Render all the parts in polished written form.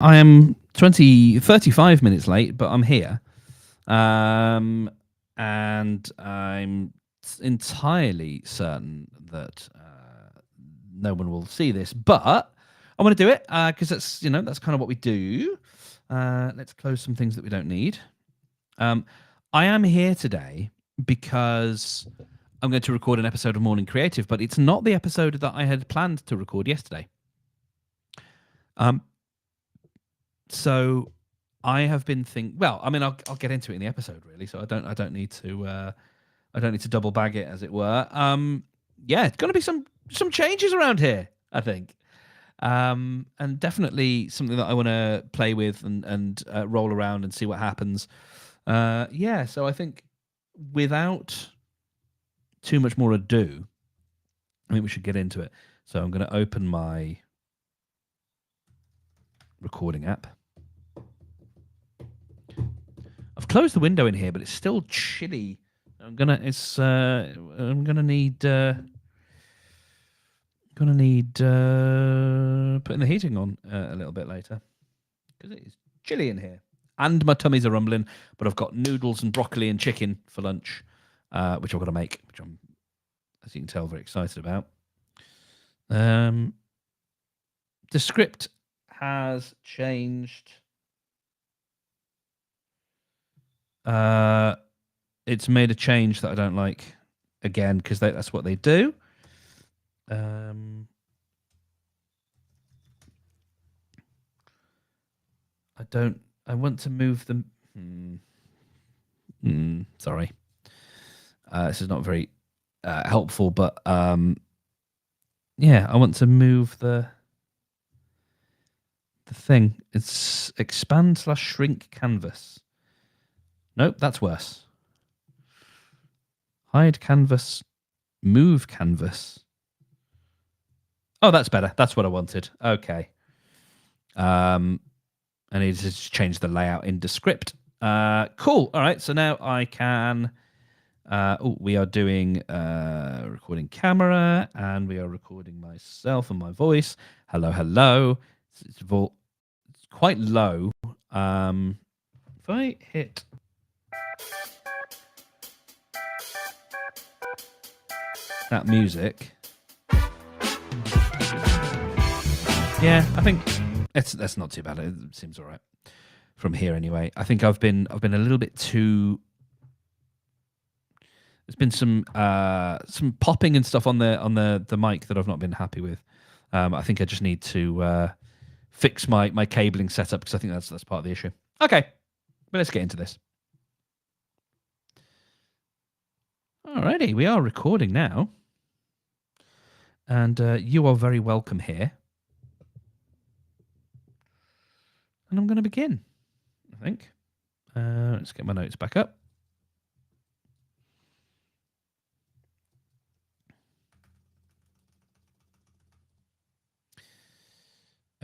I am 35 minutes late, but I'm here. And I'm entirely certain that no one will see this, but I want to do it because that's kind of what we do. Let's close some things that we don't need. I am here today because I'm going to record an episode of Morning Creative, but it's not the episode that I had planned to record yesterday. So I have been Well, I mean, I'll get into it in the episode, really. So I don't need to double bag it, as it were. Yeah, it's going to be some changes around here, I think, and definitely something that I want to play with and roll around and see what happens. Yeah, so I think without too much more ado, I think we should get into it. So I'm going to open my recording app. I've closed the window in here, but it's still chilly. I'm gonna need putting the heating on a little bit later because it is chilly in here, and my tummies are rumbling. But I've got noodles and broccoli and chicken for lunch, which I've got to make, which I'm, as you can tell, very excited about. The script has changed. It's made a change that I don't like again because that's what they do. I want to move them. Sorry. This is not very helpful, but yeah, I want to move the thing. It's expand/shrink canvas. Nope, that's worse. Hide canvas, move canvas. Oh, that's better. That's what I wanted. Okay. I need to just change the layout into script. Cool. All right. So now I can. We are doing recording camera, and we are recording myself and my voice. Hello, hello. It's quite low. If I hit. That music. Yeah, I think that's not too bad. It seems all right from here anyway. I think I've been a little bit too. There's been some popping and stuff on the mic that I've not been happy with. I think I just need to fix my cabling setup because I think that's part of the issue. Okay, but let's get into this. Alrighty, we are recording now. And you are very welcome here. And I'm going to begin, I think. Let's get my notes back up.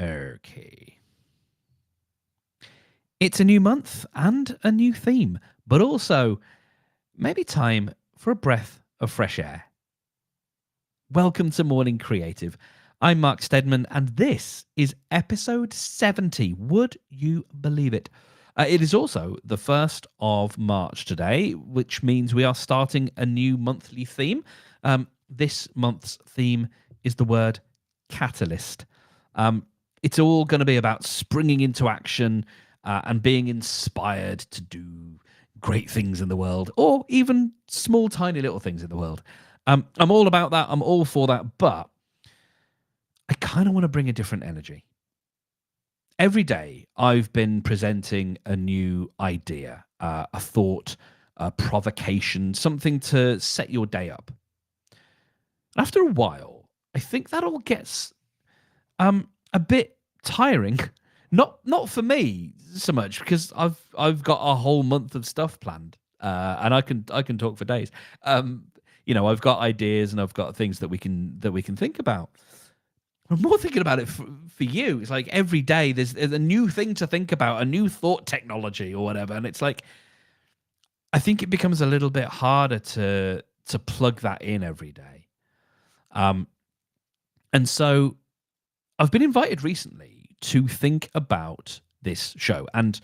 Okay. It's a new month and a new theme, but also maybe time for a breath of fresh air. Welcome to Morning Creative. I'm Mark Steadman, and this is episode 70. Would you believe it? It is also the 1st of March today, which means we are starting a new monthly theme. This month's theme is the word catalyst. It's all going to be about springing into action and being inspired to do great things in the world, or even small, tiny little things in the world. I'm all about that. I'm all for that. But I kind of want to bring a different energy. Every day I've been presenting a new idea, a thought, a provocation, something to set your day up. After a while, I think that all gets a bit tiring. Not for me so much, because I've got a whole month of stuff planned, and I can talk for days. I've got ideas and I've got things that we can think about. I'm more thinking about it for you. It's like every day there's a new thing to think about, a new thought technology or whatever, and it's like I think it becomes a little bit harder to plug that in every day. And so I've been invited recently to think about this show. And,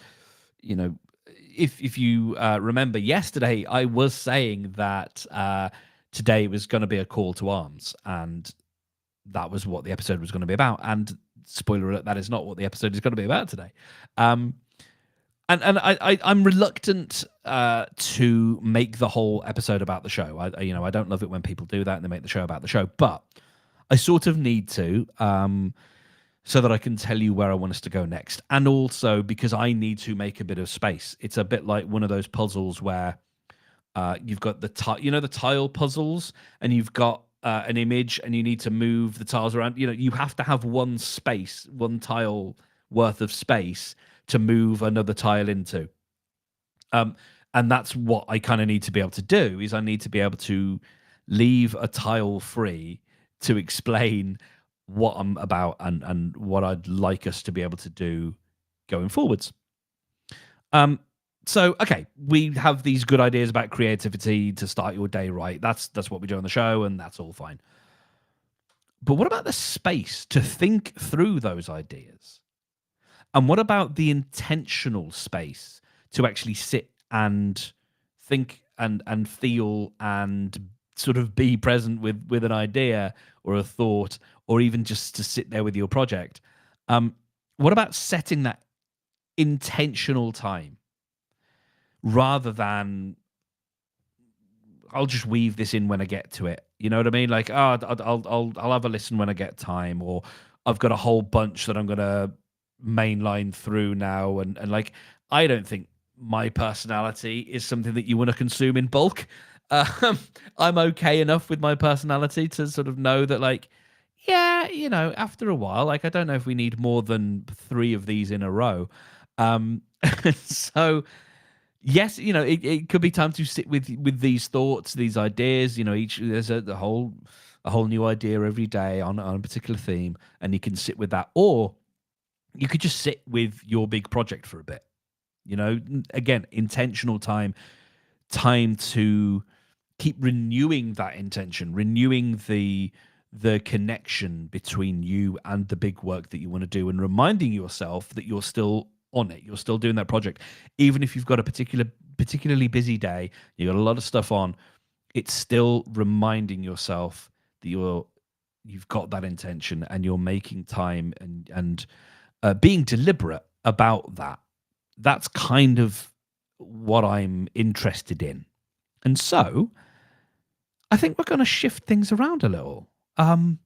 you know, if you remember yesterday, I was saying that today was going to be a call to arms, and that was what the episode was going to be about. And spoiler alert, that is not what the episode is going to be about today. And I'm reluctant to make the whole episode about the show. I don't love it when people do that and they make the show about the show, but I sort of need to, so that I can tell you where I want us to go next, and also because I need to make a bit of space. It's a bit like one of those puzzles where you've got the tile puzzles, and you've got an image, and you need to move the tiles around. You have to have one tile worth of space to move another tile into. And that's what I kind of need to be able to do, is I need to be able to leave a tile free to explain what I'm about and what I'd like us to be able to do going forwards. So, okay, we have these good ideas about creativity to start your day right. That's what we do on the show, and that's all fine. But what about the space to think through those ideas? And what about the intentional space to actually sit and think and feel and sort of be present with an idea or a thought, or even just to sit there with your project? What about setting that intentional time rather than, I'll just weave this in when I get to it? You know what I mean? Like, I'll have a listen when I get time, or I've got a whole bunch that I'm gonna mainline through now, and like, I don't think my personality is something that you want to consume in bulk. I'm okay enough with my personality to sort of know that, like, yeah, after a while, like, I don't know if we need more than 3 of these in a row. So yes, it could be time to sit with these thoughts, these ideas. There's a whole new idea every day on a particular theme, and you can sit with that, or you could just sit with your big project for a bit. Again, intentional time to keep renewing that intention, renewing the connection between you and the big work that you want to do, and reminding yourself that you're still on it, you're still doing that project, even if you've got a particularly busy day, you've got a lot of stuff on. It's still reminding yourself that you've got that intention, and you're making time and being deliberate about that. That's kind of what I'm interested in. And so I think we're going to shift things around a little, and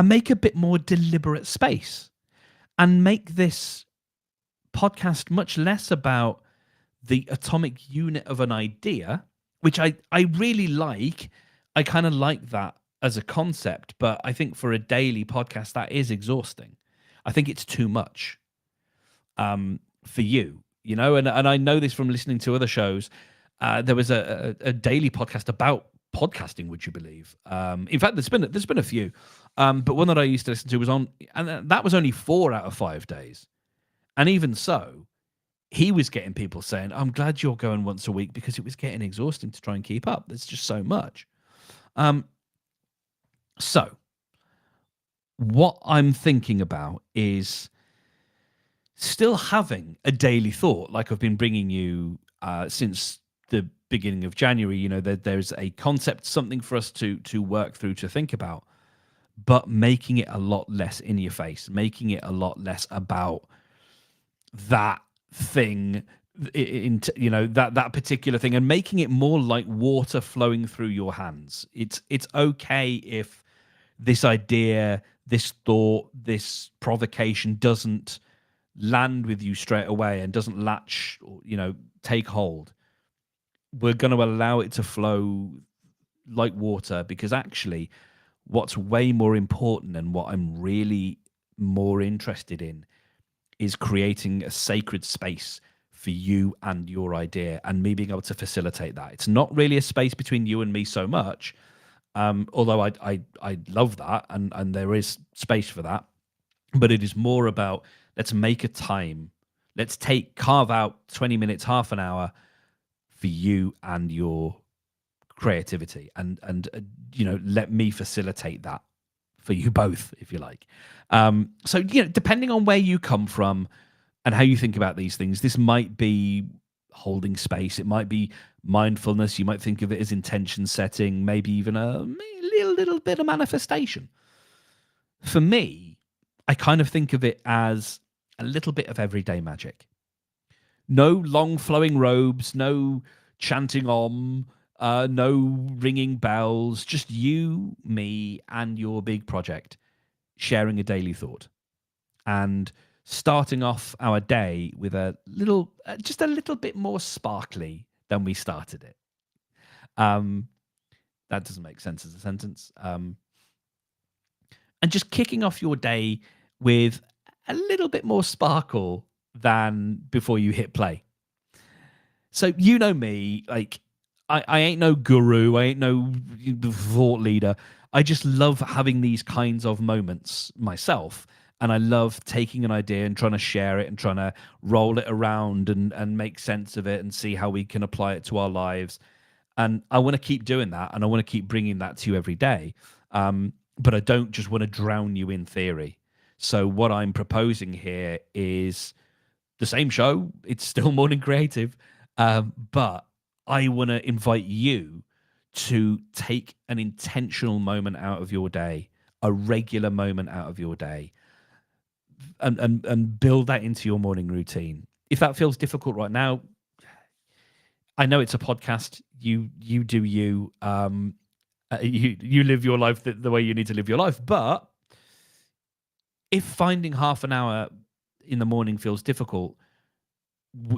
make a bit more deliberate space, and make this podcast much less about the atomic unit of an idea, which I really like. I kind of like that as a concept, but I think for a daily podcast, that is exhausting. I think it's too much for you, and I know this from listening to other shows. There was a daily podcast about podcasting, would you believe? In fact, there's been a few, but one that I used to listen to was on, and that was only 4 out of 5 days. And even so, he was getting people saying, I'm glad you're going once a week, because it was getting exhausting to try and keep up. There's just so much. So what I'm thinking about is still having a daily thought, like I've been bringing you since the beginning of January. There's a concept, something for us to work through, to think about, but making it a lot less in your face, making it a lot less about that thing, that particular thing, and making it more like water flowing through your hands. It's okay if this idea, this thought, this provocation doesn't land with you straight away and doesn't latch, or take hold. We're going to allow it to flow like water, because actually what's way more important, and what I'm really more interested in, is creating a sacred space for you and your idea, and me being able to facilitate that. It's not really a space between you and me so much, although I love that, and there is space for that, but it is more about, let's make a time, let's carve out 20 minutes, half an hour for you and your creativity, and let me facilitate that for you both, if you like. So, depending on where you come from and how you think about these things, this might be holding space. It might be mindfulness. You might think of it as intention setting, maybe even a little bit of manifestation. For me, I kind of think of it as a little bit of everyday magic. No long flowing robes, no chanting om, no ringing bells, just you, me, and your big project sharing a daily thought and starting off our day with just a little bit more sparkly than we started it. That doesn't make sense as a sentence. And just kicking off your day with a little bit more sparkle than before you hit play. So you know me, like I ain't no guru, I ain't no thought leader. I just love having these kinds of moments myself. And I love taking an idea and trying to share it and trying to roll it around and make sense of it and see how we can apply it to our lives. And I want to keep doing that, and I want to keep bringing that to you every day. But I don't just want to drown you in theory. So what I'm proposing here is the same show. It's still Morning Creative, but I want to invite you to take an intentional moment out of your day, a regular moment out of your day, and build that into your morning routine. If that feels difficult right now, I know it's a podcast. You do you. You live your life the way you need to live your life. But if finding half an hour in the morning feels difficult,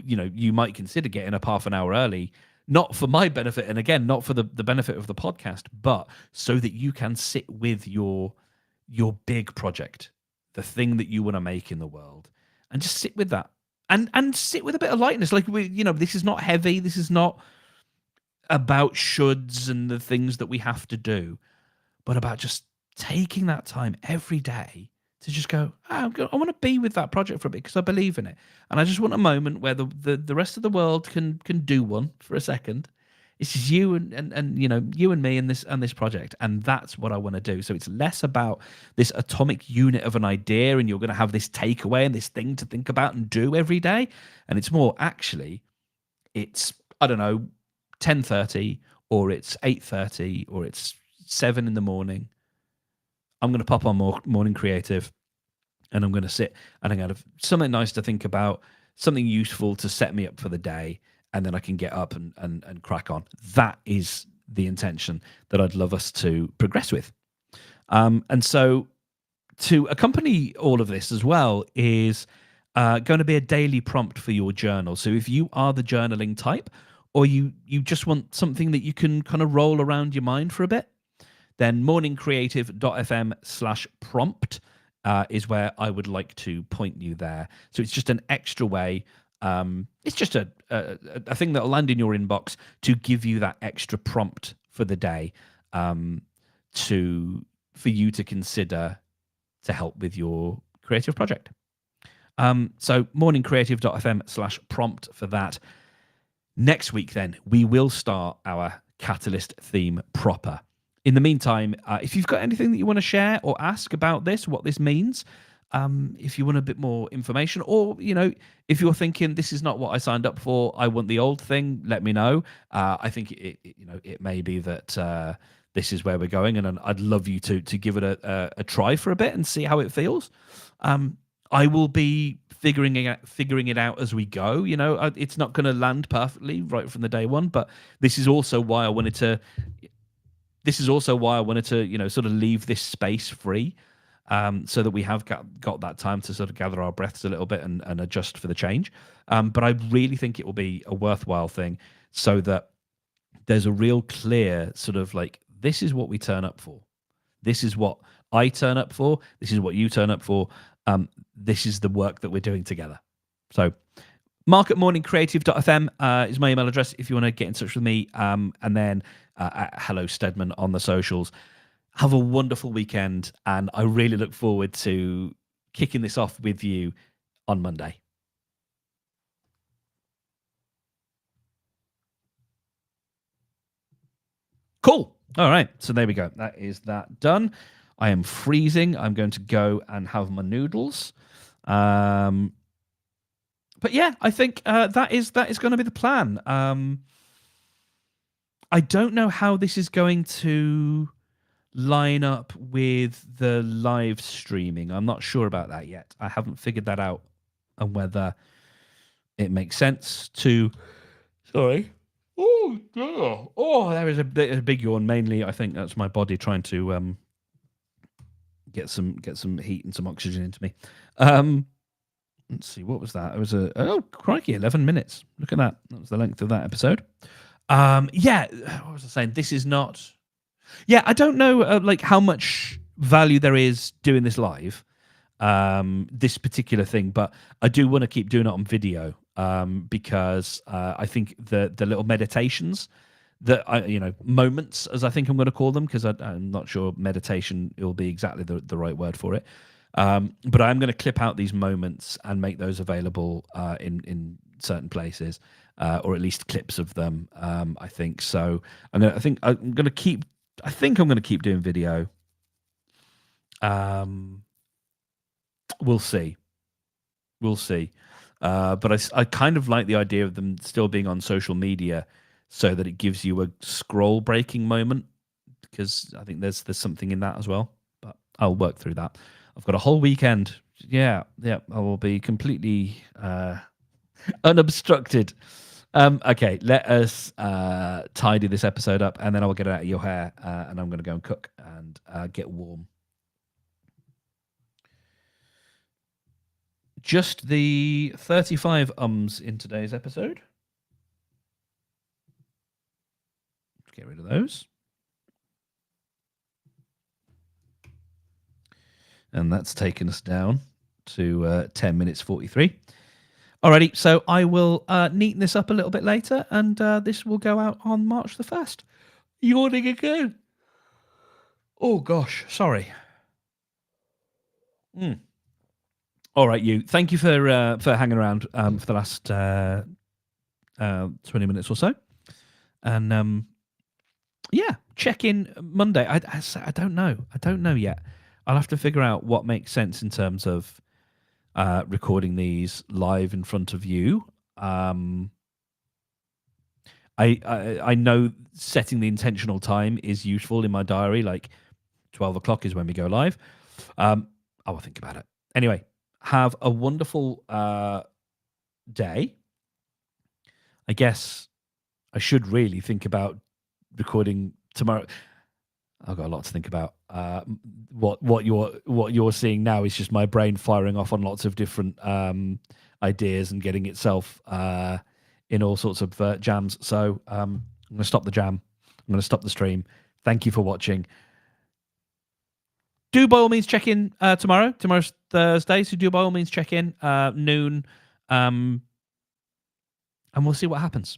you might consider getting up half an hour early, not for my benefit, and again, not for the benefit of the podcast, but so that you can sit with your big project, the thing that you want to make in the world, and just sit with that and sit with a bit of lightness. Like this is not heavy. This is not about shoulds and the things that we have to do, but about just taking that time every day to just go, I want to be with that project for a bit because I believe in it. And I just want a moment where the rest of the world can do one for a second. It's just you and you and me and this project. And that's what I want to do. So it's less about this atomic unit of an idea and you're going to have this takeaway and this thing to think about and do every day. And it's more actually, it's, I don't know, 10:30 or it's 8:30 or it's 7 in the morning. I'm going to pop on Morning Creative and I'm going to sit and I'm going to have something nice to think about, something useful to set me up for the day, and then I can get up and crack on. That is the intention that I'd love us to progress with. And so to accompany all of this as well is going to be a daily prompt for your journal. So if you are the journaling type, or you just want something that you can kind of roll around your mind for a bit, then morningcreative.fm/prompt is where I would like to point you there. So it's just an extra way. It's just a thing that will land in your inbox to give you that extra prompt for the day for you to consider to help with your creative project. So morningcreative.fm/prompt for that. Next week, then, we will start our Catalyst theme proper. In the meantime, if you've got anything that you want to share or ask about this, what this means, if you want a bit more information, or if you're thinking this is not what I signed up for, I want the old thing, let me know. I think it may be that this is where we're going, and I'd love you to give it a try for a bit and see how it feels. I will be figuring it out as we go. It's not going to land perfectly right from the day one, but this is also why I wanted to sort of leave this space free, so that we have got that time to sort of gather our breaths a little bit and adjust for the change. But I really think it will be a worthwhile thing, so that there's a real clear sort of like, this is what we turn up for. This is what I turn up for. This is what you turn up for. This is the work that we're doing together. So mark@morningcreative.fm is my email address if you want to get in touch with me. And then at Hello Stedman on the socials. Have a wonderful weekend, and I really look forward to kicking this off with you on Monday. Cool. All right. So there we go. That is that done. I am freezing. I'm going to go and have my noodles. But yeah, I think that is going to be the plan. I don't know how this is going to line up with the live streaming. I'm not sure about that yet. I haven't figured that out, and whether it makes sense to. Sorry. Oh, yeah. Oh, there is a big yawn. Mainly, I think that's my body trying to get some heat and some oxygen into me. Let's see, what was that? It was crikey, 11 minutes. Look at that. That was the length of that episode. Yeah, what was I saying? This is not. Yeah, I don't know like how much value there is doing this live, this particular thing, but I do want to keep doing it on video because I think the little meditations that moments, as I think I'm going to call them, because I'm not sure meditation will be exactly the right word for it. But I'm going to clip out these moments and make those available in certain places, or at least clips of them. I think so. I think I'm going to keep doing video. We'll see. But I kind of like the idea of them still being on social media, so that it gives you a scroll breaking moment, because I think there's something in that as well. But I'll work through that. I've got a whole weekend. Yeah, I will be completely unobstructed. Okay, let us tidy this episode up, and then I will get it out of your hair, and I'm going to go and cook and get warm. Just the 35 ums in today's episode. Get rid of those. And that's taken us down to 10 minutes 43. Alrighty, so I will neaten this up a little bit later, and this will go out on March the 1st. Yawning again. Oh, gosh, sorry. All right, you. Thank you for hanging around for the last 20 minutes or so. And yeah, check in Monday. I don't know. I don't know yet. I'll have to figure out what makes sense in terms of recording these live in front of you. I know setting the intentional time is useful in my diary. Like 12 o'clock is when we go live. I will think about it. Anyway, have a wonderful day. I guess I should really think about recording tomorrow. I've got a lot to think about. What you're seeing now is just my brain firing off on lots of different ideas and getting itself in all sorts of jams. So I'm going to stop the jam. I'm going to stop the stream. Thank you for watching. Do by all means check in tomorrow. Tomorrow's Thursday, so do by all means check in noon, and we'll see what happens.